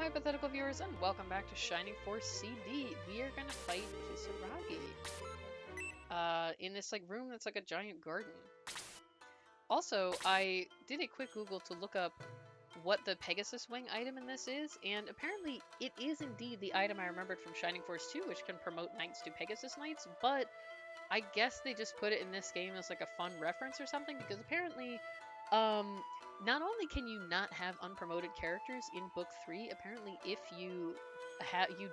hypothetical viewers, and welcome back to Shining Force CD. We are gonna fight Kisaragi in this room that's like a giant garden. Also, I did a quick Google to look up what the Pegasus Wing item in this is, and apparently it is indeed the item I remembered from Shining Force 2, which can promote knights to Pegasus Knights, but I guess they just put it in this game as like a fun reference or something, because apparently, not only can you not have unpromoted characters in Book 3, apparently if you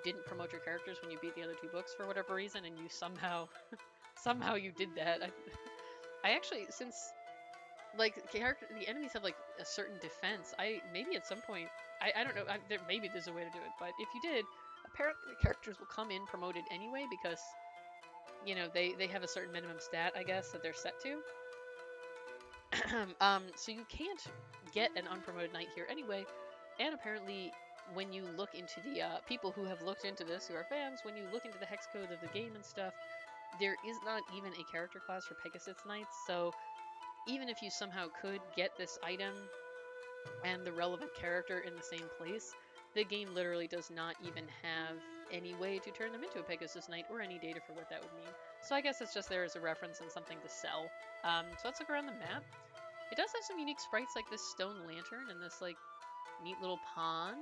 didn't promote your characters when you beat the other two books for whatever reason, and you somehow you did that. I actually, since the enemies have like a certain defense, maybe at some point, I don't know, maybe there's a way to do it, but if you did, apparently the characters will come in promoted anyway because, you know, they have a certain minimum stat, I guess, that they're set to. So you can't get an unpromoted knight here anyway, and apparently when you look into the people who have looked into this, who are fans, when you look into the hex code of the game and stuff, there is not even a character class for Pegasus Knights, so even if you somehow could get this item and the relevant character in the same place, the game literally does not even have any way to turn them into a Pegasus Knight or any data for what that would mean. So I guess it's just there as a reference and something to sell. So let's look around the map. It does have some unique sprites like this stone lantern and this like neat little pond.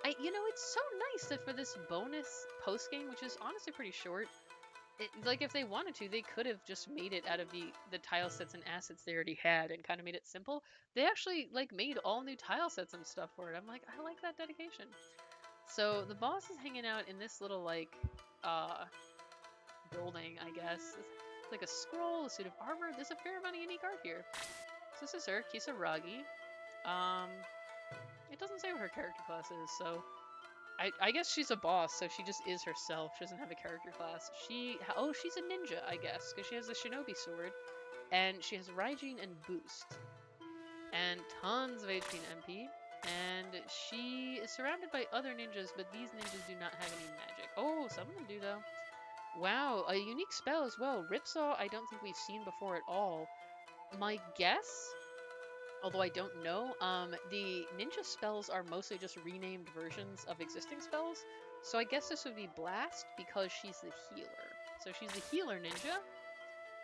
It's so nice that for this bonus post-game, which is honestly pretty short, if they wanted to, they could have just made it out of the tile sets and assets they already had and kind of made it simple. They actually made all new tile sets and stuff for it. I'm like, I like that dedication. So the boss is hanging out in this little building, I guess. It's like a scroll, a suit of armor. There's a fair amount of unique art here. So this is her, Kisaragi. It doesn't say what her character class is, so I guess she's a boss, so she just is herself. She doesn't have a character class. She's a ninja, I guess, because she has a shinobi sword, and she has Raijin and Boost, and tons of HP and MP, and she is surrounded by other ninjas, but these ninjas do not have any magic. Oh, some of them do, though. Wow, a unique spell as well. Ripsaw, I don't think we've seen before at all. My guess, although I don't know, the ninja spells are mostly just renamed versions of existing spells. So I guess this would be Blast because she's the healer. So she's the healer ninja.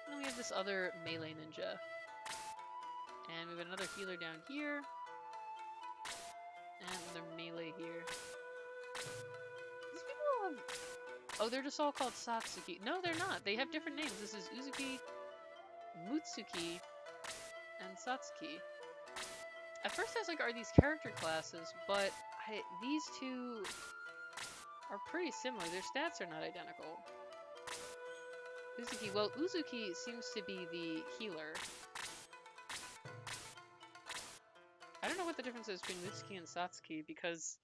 And then we have this other melee ninja. And we have another healer down here. And another melee here. These people all have... Oh, they're just all called Satsuki. No, they're not. They have different names. This is Uzuki, Mutsuki, and Satsuki. At first I was like, are these character classes? But these two are pretty similar. Their stats are not identical. Uzuki, well, Uzuki seems to be the healer. I don't know what the difference is between Mutsuki and Satsuki because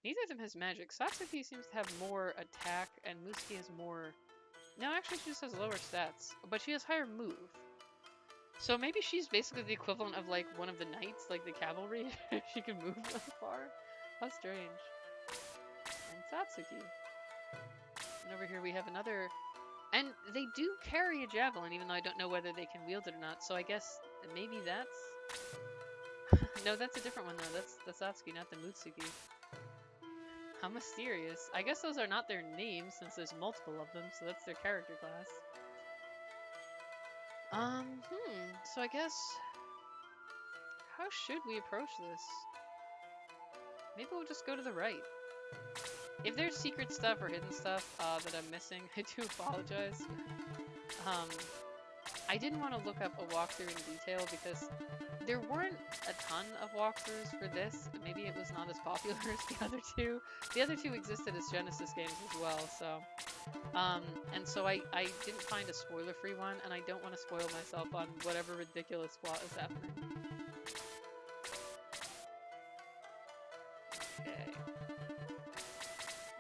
neither of them has magic. Satsuki seems to have more attack and Mutsuki has more... No, actually she just has lower stats, but she has higher move. So maybe she's basically the equivalent of one of the knights, like the cavalry. She can move that far. How strange. And Satsuki. And over here we have another... And they do carry a javelin, even though I don't know whether they can wield it or not. So I guess maybe that's... No, that's a different one though. That's the Satsuki, not the Mutsuki. How mysterious. I guess those are not their names since there's multiple of them, so that's their character class. So I guess... How should we approach this? Maybe we'll just go to the right. If there's secret stuff or hidden stuff that I'm missing, I do apologize. I didn't want to look up a walkthrough in detail because there weren't a ton of walkthroughs for this. Maybe it was not as popular as the other two. The other two existed as Genesis games as well, so... and so I didn't find a spoiler-free one, and I don't want to spoil myself on whatever ridiculous plot is happening. Okay.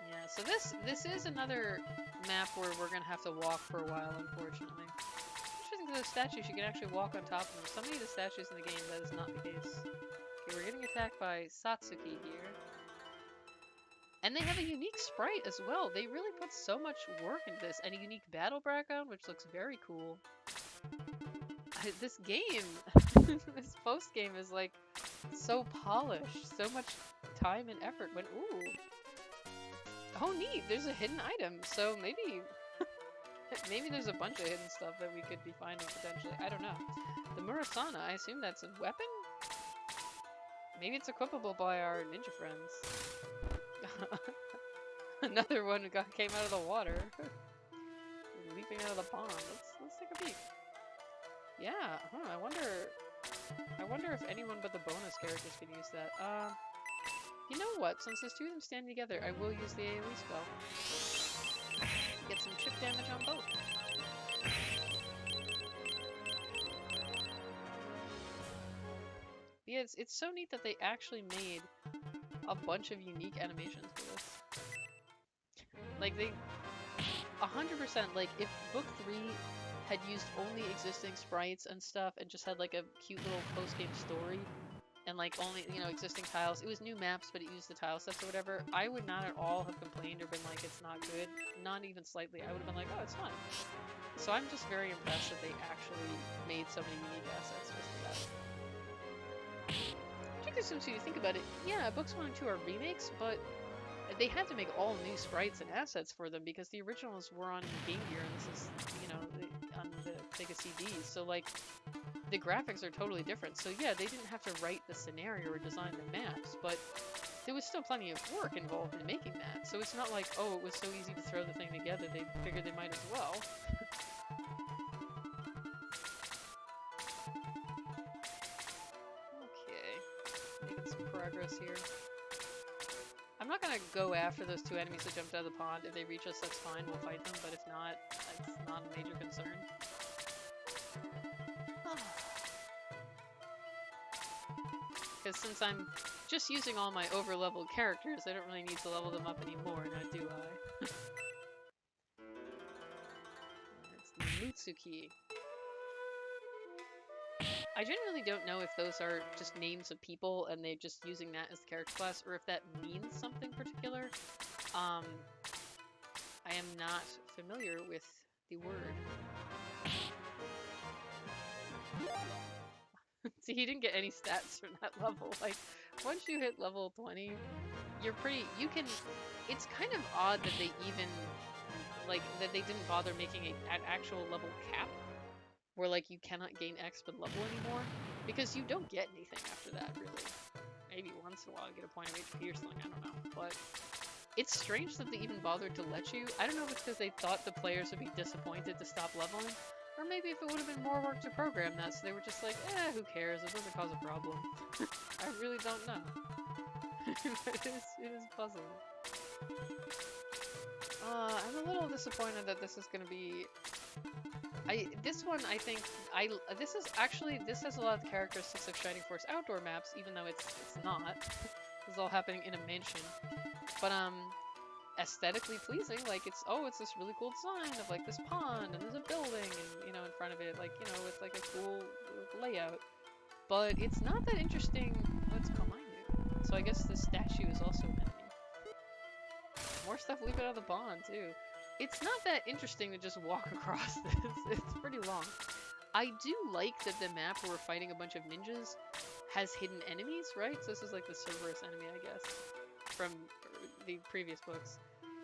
Yeah, so this is another map where we're gonna have to walk for a while, unfortunately. Interesting, because those statues, you can actually walk on top of them. Some of the statues in the game, that is not the case. Okay, we're getting attacked by Satsuki here. And they have a unique sprite as well. They really put so much work into this. And a unique battle background, which looks very cool. This game, this post game is like so polished. So much time and effort went. Ooh. Oh, neat. There's a hidden item. So maybe, maybe there's a bunch of hidden stuff that we could be finding potentially. I don't know. The Murasana. I assume that's a weapon. Maybe it's equipable by our ninja friends. Another one came out of the water. Leaping out of the pond. Let's take a peek. Yeah, huh, I wonder if anyone but the bonus characters can use that. You know what? Since there's two of them standing together, I will use the AoE spell. Get some chip damage on both. Yeah, it's so neat that they actually made a bunch of unique animations for this. Like, they 100%, like, if Book 3 had used only existing sprites and stuff and just had, like, a cute little post-game story and, like, only, you know, existing tiles, it was new maps, but it used the tile sets or whatever, I would not at all have complained or been like, it's not good. Not even slightly. I would have been like, oh, it's fun. So I'm just very impressed that they actually made so many unique assets just for that. Particularly since you think about it, yeah, Books 1 and 2 are remakes, but they had to make all new sprites and assets for them because the originals were on Game Gear and this is, you know, on the Sega CDs. So, like, the graphics are totally different. So, yeah, they didn't have to write the scenario or design the maps, but there was still plenty of work involved in making that. So it's not like, oh, it was so easy to throw the thing together, they figured they might as well. Okay, making some progress here. I'm not gonna go after those two enemies that jumped out of the pond. If they reach us, that's fine, we'll fight them, but if not, it's not a major concern. Because since I'm just using all my over-leveled characters, I don't really need to level them up anymore, now do I? It's Mutsuki. I genuinely don't know if those are just names of people and they're just using that as the character class, or if that means something particular. I am not familiar with the word. See, he didn't get any stats from that level. Like, once you hit level 20, you're pretty, it's kind of odd that they even, like, that they didn't bother making an actual level cap, where, like, you cannot gain exp level anymore, because you don't get anything after that, really. Maybe once in a while you get a point of HP or something, I don't know, but it's strange that they even bothered to let you. I don't know if it's because they thought the players would be disappointed to stop leveling, or maybe if it would have been more work to program that, so they were just like, who cares, it doesn't cause a problem. I really don't know. it is puzzling. I'm a little disappointed that this is going to be... this one, I think, this has a lot of the characteristics of Shining Force outdoor maps, even though it's not. This is all happening in a mansion. But, aesthetically pleasing, like, it's this really cool design of, like, this pond, and there's a building, and, you know, in front of it, like, you know, with, like, a cool layout. But it's not that interesting. Oh, it's Komainu. So I guess the statue is also an enemy. More stuff leaving out of the pond, too. It's not that interesting to just walk across this. It's pretty long. I do like that the map where we're fighting a bunch of ninjas has hidden enemies, right? So this is like the Cerberus enemy, I guess, from the previous books.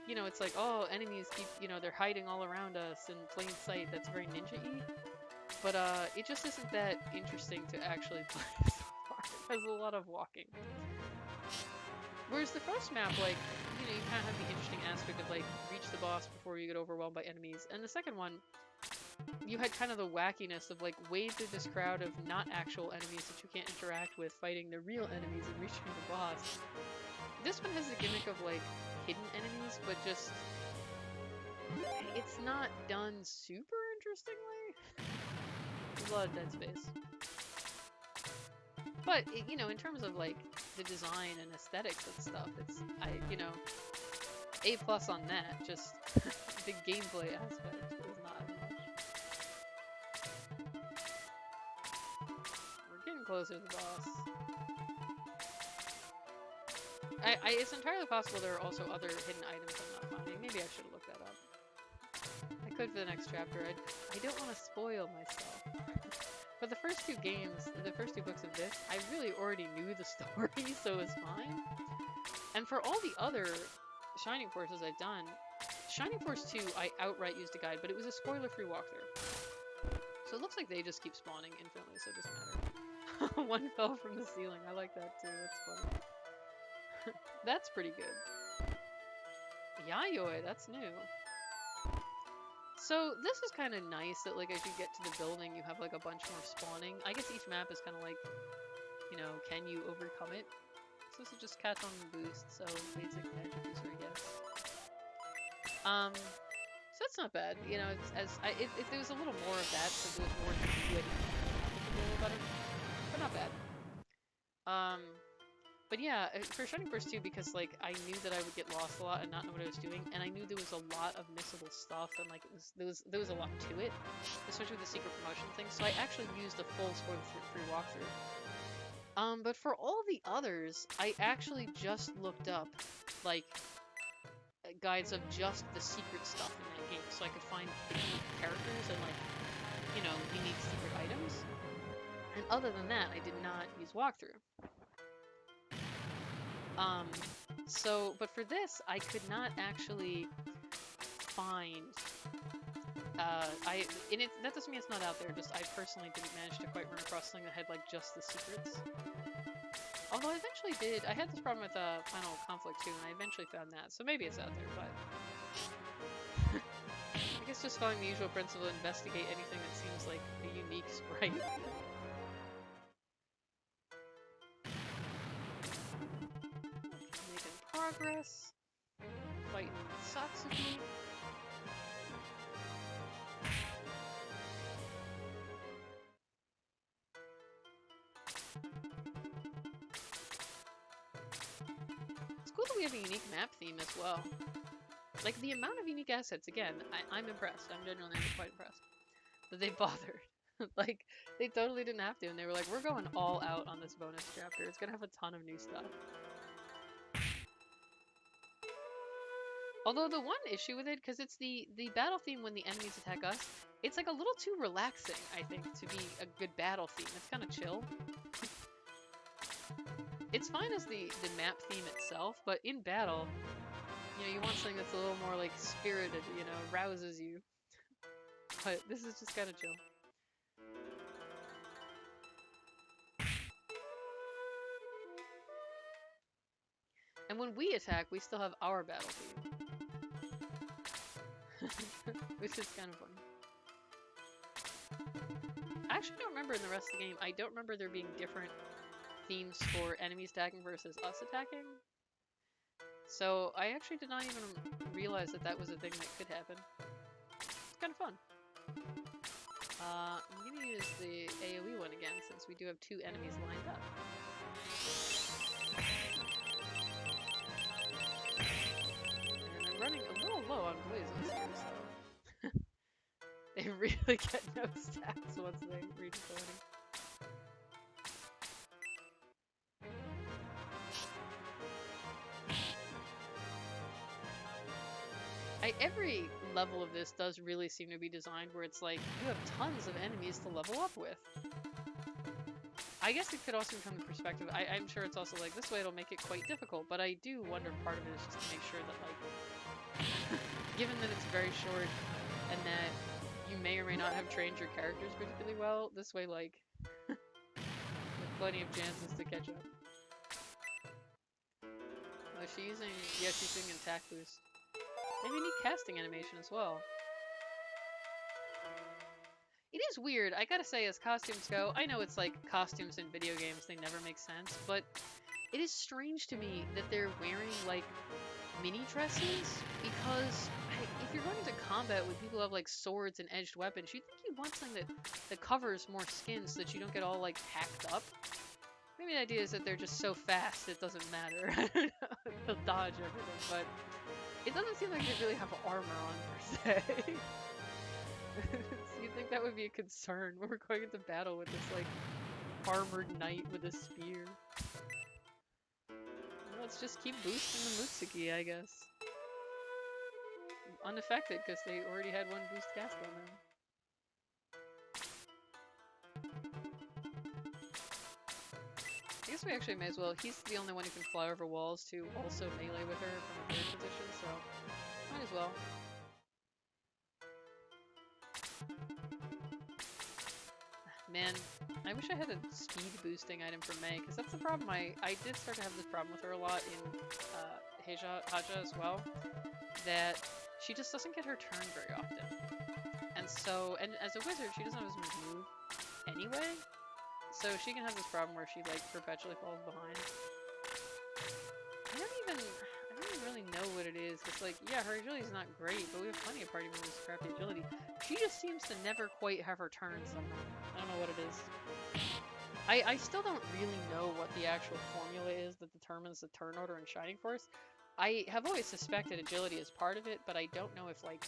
You know, it's like, oh, enemies keep, you know, they're hiding all around us in plain sight. That's very ninja-y. But it just isn't that interesting to actually play so far. It has a lot of walking. Whereas the first map, like, you know, you kind of have the interesting aspect of, like, reach the boss before you get overwhelmed by enemies. And the second one, you had kind of the wackiness of, like, wade through this crowd of not actual enemies that you can't interact with, fighting the real enemies and reaching the boss. This one has the gimmick of, like, hidden enemies, but just... it's not done super interestingly. There's a lot of dead space. But, you know, in terms of, like, the design and aesthetics and stuff, it's, you know, A+ on that, just the gameplay aspect is not as much. We're getting closer to the boss. It's entirely possible there are also other hidden items I'm not finding. Maybe I should have looked that up. I could for the next chapter. I don't want to spoil myself. But the first two games, the first two books of this, I really already knew the story, so it was fine. And for all the other Shining Forces I've done, Shining Force 2, I outright used a guide, but it was a spoiler-free walkthrough. So it looks like they just keep spawning infinitely, so it doesn't matter. One fell from the ceiling. I like that too. That's funny. That's pretty good. Yayoi, that's new. So this is kind of nice that like as you get to the building, you have like a bunch more spawning. I guess each map is kind of like, you know, can you overcome it? So this is just catch on boost, so basic magic user, I guess. So that's not bad. You know, if there was a little more of that, so there was more to do, I think a little better, but not bad. But yeah, for Shining Force 2, because like I knew that I would get lost a lot and not know what I was doing, and I knew there was a lot of missable stuff, and like there was a lot to it, especially with the secret promotion thing. So I actually used a full spoiler-free walkthrough. But for all the others, I actually just looked up like guides of just the secret stuff in that game, so I could find unique characters and like, you know, unique secret items. And other than that, I did not use walkthrough. But for this, I could not actually find, that doesn't mean it's not out there, just I personally didn't manage to quite run across something that had, like, just the secrets. Although I eventually did, I had this problem with, Final Conflict 2, and I eventually found that, so maybe it's out there, but... I guess just following the usual principle, investigate anything that seems like a unique sprite. Progress. Fighting Satsuki. It's cool that we have a unique map theme as well. Like, the amount of unique assets, again, I'm impressed. I'm genuinely quite impressed. That they bothered. Like, they totally didn't have to, and they were like, we're going all out on this bonus chapter. It's gonna have a ton of new stuff. Although the one issue with it, because it's the battle theme when the enemies attack us, it's like a little too relaxing, I think, to be a good battle theme. It's kind of chill. It's fine as the map theme itself, but in battle, you know, you want something that's a little more like spirited, you know, rouses you. But this is just kind of chill. And when we attack, we still have our battle theme. Which is kind of funny. I actually don't remember in the rest of the game. I don't remember there being different themes for enemies attacking versus us attacking. So I actually did not even realize that that was a thing that could happen. It's kind of fun. I'm going to use the AoE one again since we do have two enemies lined up. And I'm running a little low on blazes here, so... They really get no stats once they reach 20. Every level of this does really seem to be designed where it's like, you have tons of enemies to level up with. I guess it could also become the perspective. I'm sure it's also like, this way it'll make it quite difficult, but I do wonder if part of it is just to make sure that, like, given that it's very short and that you may or may not have trained your characters particularly well, this way, like, there's plenty of chances to catch up. Oh, is she using... Yeah, she's doing an attack boost. Maybe a neat casting animation as well. It is weird, I gotta say, as costumes go, I know it's like costumes in video games, they never make sense, but it is strange to me that they're wearing, like, mini dresses, because if you're going into combat with people who have, like, swords and edged weapons, you'd think you'd want something that covers more skin so that you don't get all, like, hacked up. Maybe the idea is that they're just so fast it doesn't matter. They'll dodge everything, but it doesn't seem like they really have armor on, per se. So you'd think that would be a concern when we're going into battle with this, like, armored knight with a spear. Well, let's just keep boosting the Mutsuki, I guess. Unaffected, because they already had one boost cast on them. guess we actually may as well. He's the only one who can fly over walls to also melee with her from a third position, so might as well. Man, I wish I had a speed boosting item for Mei, because that's the problem. I did start to have this problem with her a lot in Haja as well, that she just doesn't get her turn very often. And so, and as a wizard, she doesn't have as much move anyway, so she can have this problem where she, like, perpetually falls behind. I don't even really know what it is. It's like, yeah, her agility is not great, but we have plenty of party members with crappy agility. She just seems to never quite have her turn somehow. I don't know what it is. I still don't really know what the actual formula is that determines the turn order in Shining Force. I have always suspected agility is part of it, but I don't know if, like,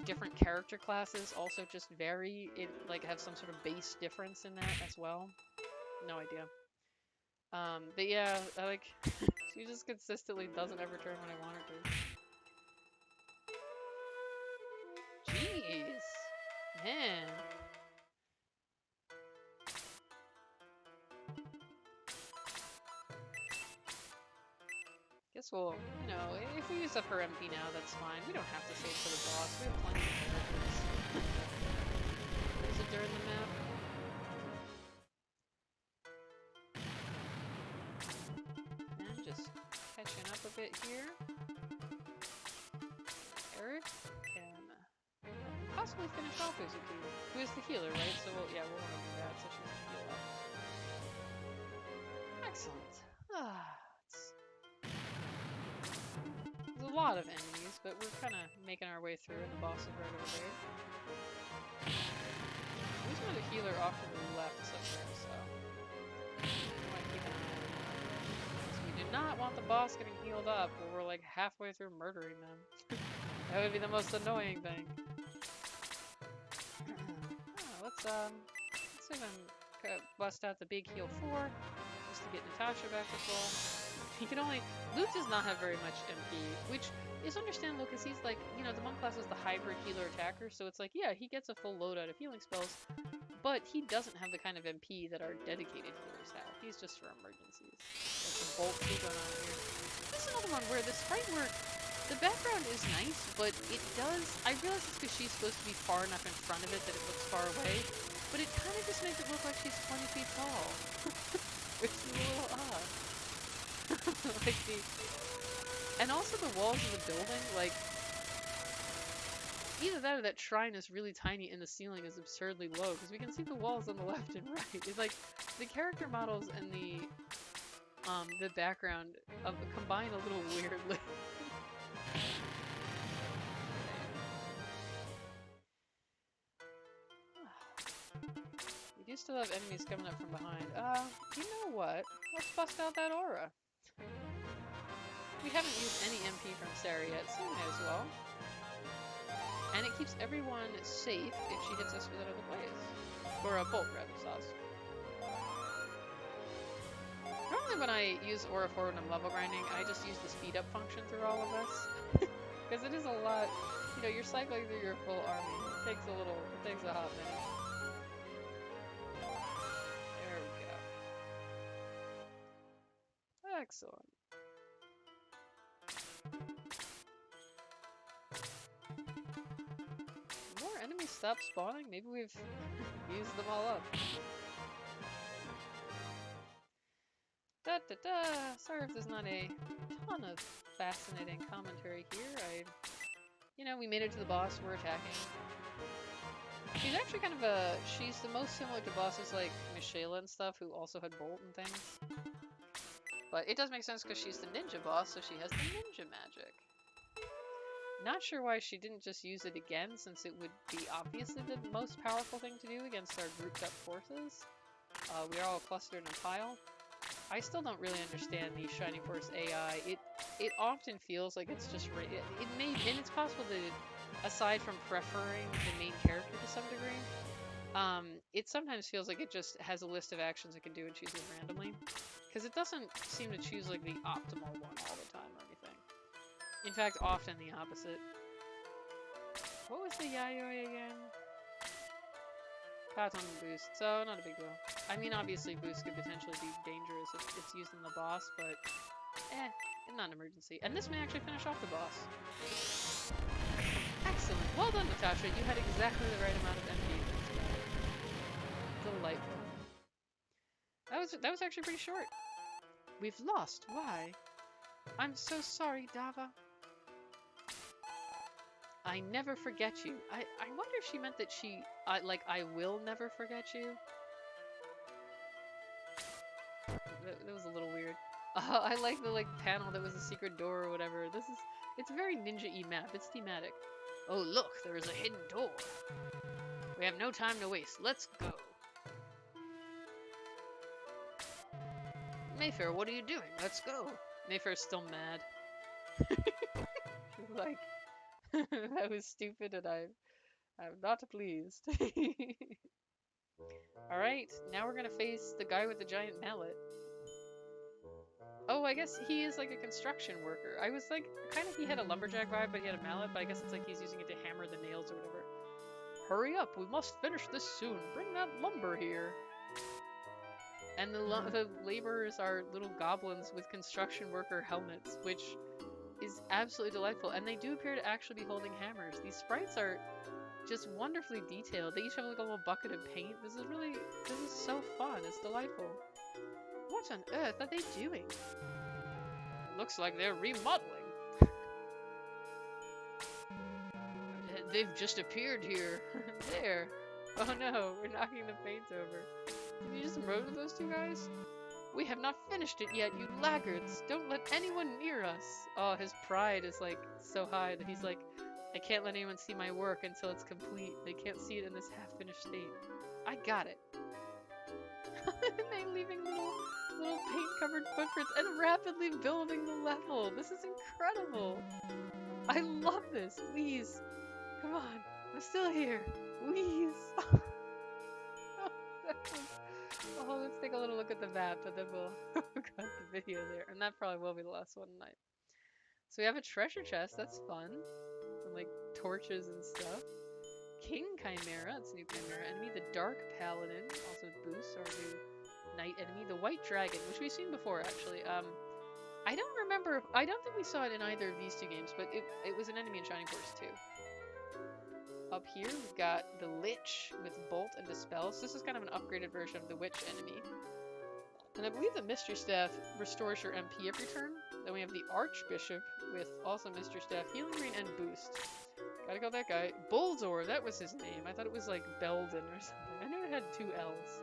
different character classes also just vary, like, have some sort of base difference in that as well. No idea. But yeah, she just consistently doesn't ever turn when I want her to. Jeez. Man. Guess we'll, you know, if we use up her MP now, that's fine. We don't have to save for the boss. We have plenty of characters. Is it during the map? And just catching up a bit here. Eric can possibly finish off Uzuki, who is the healer, right? So we'll want to do that, so she can heal up. Excellent. There's a lot of enemies, but we're kind of making our way through, and the boss is right over there. There's another healer off to the left somewhere, so we want to keep an eye on that. So we do not want the boss getting healed up while we're like halfway through murdering them. That would be the most annoying thing. Let's see if I can bust out the big heal 4 just to get Natasha back as well. He can only... Luke does not have very much MP, which is understandable because he's like, you know, the monk class is the hybrid healer attacker, so it's like, yeah, he gets a full loadout of healing spells, but he doesn't have the kind of MP that our dedicated healers have. He's just for emergencies. There's some bolt going on here. This is another one where the sprite work, the background is nice, but it does... I realize it's because she's supposed to be far enough in front of it that it looks far away, but it kind of just makes it look like she's 20 feet tall. Which is a little odd. Like and also the walls of the building, like, either that or that shrine is really tiny and the ceiling is absurdly low, because we can see the walls on the left and right. It's like, the character models and the background combine a little weirdly. We do still have enemies coming up from behind. You know what? Let's bust out that aura. We haven't used any MP from Sarah yet, so we may as well. And it keeps everyone safe if she hits us with another blaze. Or a bolt, rather, sauce. Normally when I use Aura 4 when I'm level grinding, I just use the speed up function through all of this. Because it is a lot, you know, you're cycling through your full army. It takes a hot minute. There we go. Excellent. More enemies stop spawning? Maybe we've used them all up. Sorry if there's not a ton of fascinating commentary here. You know, we made it to the boss, we're attacking. She's actually kind of she's the most similar to bosses like Michaela and stuff, who also had Bolt and things. But it does make sense because she's the ninja boss, so she has the ninja magic. Not sure why she didn't just use it again, since it would be obviously the most powerful thing to do against our grouped up forces. We are all clustered in a pile. I still don't really understand the Shining Force AI. It often feels like it's just... and it's possible that it, aside from preferring the main character to some degree, it sometimes feels like it just has a list of actions it can do and chooses randomly. Because it doesn't seem to choose like the optimal one all the time or anything. In fact, often the opposite. What was the Yayoi again? Phantom boost, so not a big deal. I mean, obviously boost could potentially be dangerous if it's used in the boss, but not an emergency. And this may actually finish off the boss. Excellent. Well done, Natasha. You had exactly the right amount of MP. Delightful. That was actually pretty short. We've lost. Why? I'm so sorry, Dava. I never forget you. I wonder if she meant that I will never forget you. That was a little weird. I like the panel that was a secret door or whatever. It's a very ninja-y map. It's thematic. Oh look, there is a hidden door. We have no time to waste. Let's go. Mayfair, what are you doing? Let's go. Mayfair's still mad. She's like, that was stupid and I'm not pleased. Alright, now we're gonna face the guy with the giant mallet. Oh, I guess he is like a construction worker. I was like, he had a lumberjack vibe, but he had a mallet, but I guess it's like he's using it to hammer the nails or whatever. Hurry up, we must finish this soon. Bring that lumber here. And the laborers are little goblins with construction worker helmets, which is absolutely delightful. And they do appear to actually be holding hammers. These sprites are just wonderfully detailed. They each have like a little bucket of paint. This is so fun. It's delightful. What on earth are they doing? Looks like they're remodeling. They've just appeared here. There. Oh no, we're knocking the paint over. Did you just murder those two guys? We have not finished it yet, you laggards. Don't let anyone near us. Oh, his pride is like so high that he's like, I can't let anyone see my work until it's complete. They can't see it in this half-finished state. I got it. They're leaving little paint-covered footprints and rapidly building the level. This is incredible. I love this. Wheeze. Come on. I'm still here. Wheeze. Oh, let's take a little look at the map and then we'll cut the video there. And that probably will be the last one tonight. So we have a treasure chest. That's fun. And like torches and stuff. King Chimera. That's a new Chimera enemy. The Dark Paladin. Also boosts our new Knight enemy. The White Dragon, which we've seen before actually. I don't remember. I don't think we saw it in either of these two games, but it was an enemy in Shining Force 2. Up here, we've got the Lich with Bolt and Dispel. So this is kind of an upgraded version of the Witch enemy. And I believe the Mystery Staff restores your MP every turn. Then we have the Archbishop with also Mystery Staff, Healing Rain, and Boost. Gotta go that guy. Bulldor, that was his name. I thought it was like Belden or something. I knew it had 2 L's.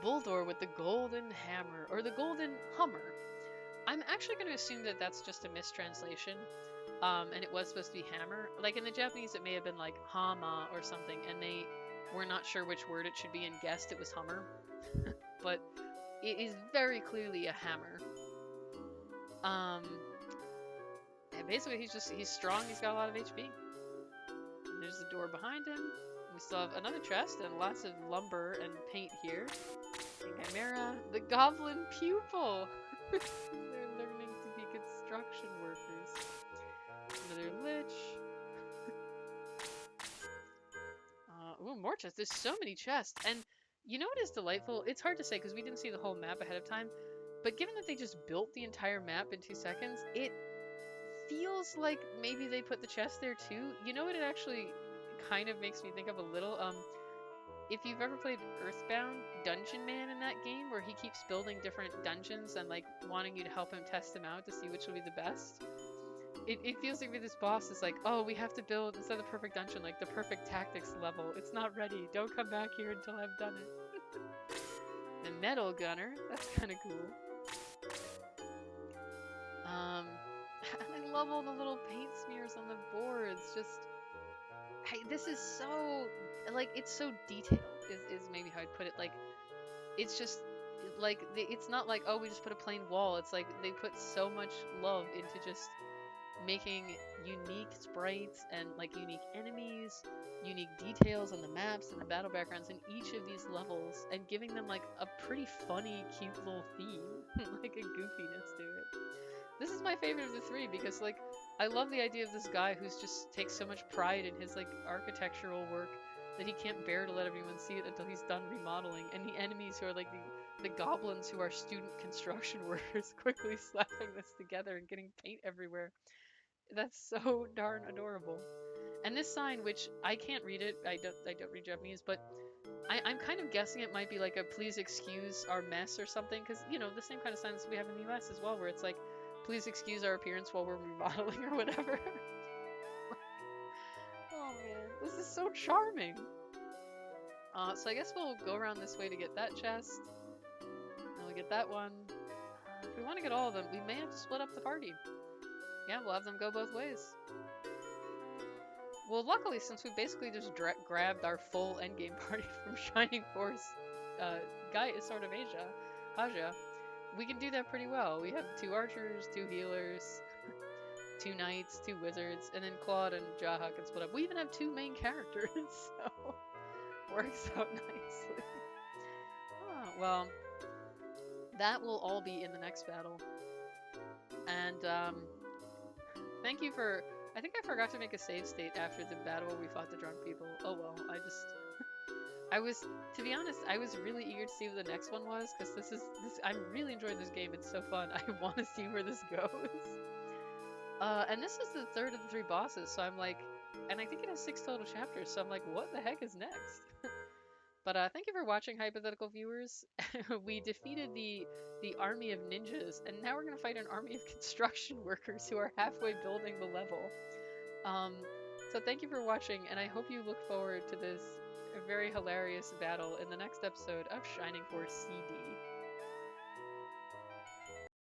Bulldor with the Golden Hammer, or the Golden Hummer. I'm actually going to assume that that's just a mistranslation. And it was supposed to be hammer. Like in the Japanese, it may have been like hama or something, and they were not sure which word it should be and guessed it was hummer. But it is very clearly a hammer. And basically he's strong, he's got a lot of HP. And there's the door behind him. We still have another chest and lots of lumber and paint here. And Chimera, the Goblin Pupil! They're learning to be construction workers. Another Lich. Ooh, more chests. There's so many chests. And you know what is delightful? It's hard to say because we didn't see the whole map ahead of time. But given that they just built the entire map in 2 seconds, it feels like maybe they put the chest there too. You know what it actually kind of makes me think of a little? If you've ever played Earthbound, Dungeon Man in that game, where he keeps building different dungeons and like wanting you to help him test them out to see which will be the best. It feels like this boss is like, oh, we have to build, instead of the perfect dungeon, like the perfect tactics level. It's not ready. Don't come back here until I've done it. The Metal Gunner. That's kind of cool. I love all the little paint smears on the boards. Just, hey, this is so, like, it's so detailed, is maybe how I'd put it. Like, it's just, like, it's not like, oh, we just put a plain wall. It's like, they put so much love into just making unique sprites and like unique enemies, unique details on the maps and the battle backgrounds in each of these levels, and giving them like a pretty funny, cute little theme, like a goofiness to it. This is my favorite of the 3 because like I love the idea of this guy who's just takes so much pride in his like architectural work, that he can't bear to let everyone see it until he's done remodeling, and the enemies who are like the goblins who are student construction workers quickly slapping this together and getting paint everywhere. That's so darn adorable. And this sign, which I can't read it, I don't read Japanese, but I'm kind of guessing it might be like a please excuse our mess or something, because you know the same kind of signs we have in the U.S. as well, where it's like please excuse our appearance while we're remodeling or whatever. Oh man, this is so charming. So I guess we'll go around this way to get that chest. And we'll get that one. If we want to get all of them, we may have to split up the party. Yeah, we'll have them go both ways. Well, luckily, since we basically just grabbed our full endgame party from Shining Force, Guy is sort of Aja, we can do that pretty well. We have 2 archers, 2 healers, 2 knights, 2 wizards, and then Claude and Jaha can split up. We even have 2 main characters, so works out nicely. Well, that will all be in the next battle. And thank you for... I think I forgot to make a save state after the battle where we fought the drunk people. Oh well, to be honest, I was really eager to see what the next one was, because I'm really enjoying this game. It's so fun. I want to see where this goes. And this is the 3rd of the 3 bosses, so I'm like, and I think it has 6 total chapters, so I'm like, what the heck is next? But thank you for watching, hypothetical viewers. We defeated the army of ninjas, and now we're gonna fight an army of construction workers who are halfway building the level. So thank you for watching, and I hope you look forward to this very hilarious battle in the next episode of Shining Force CD.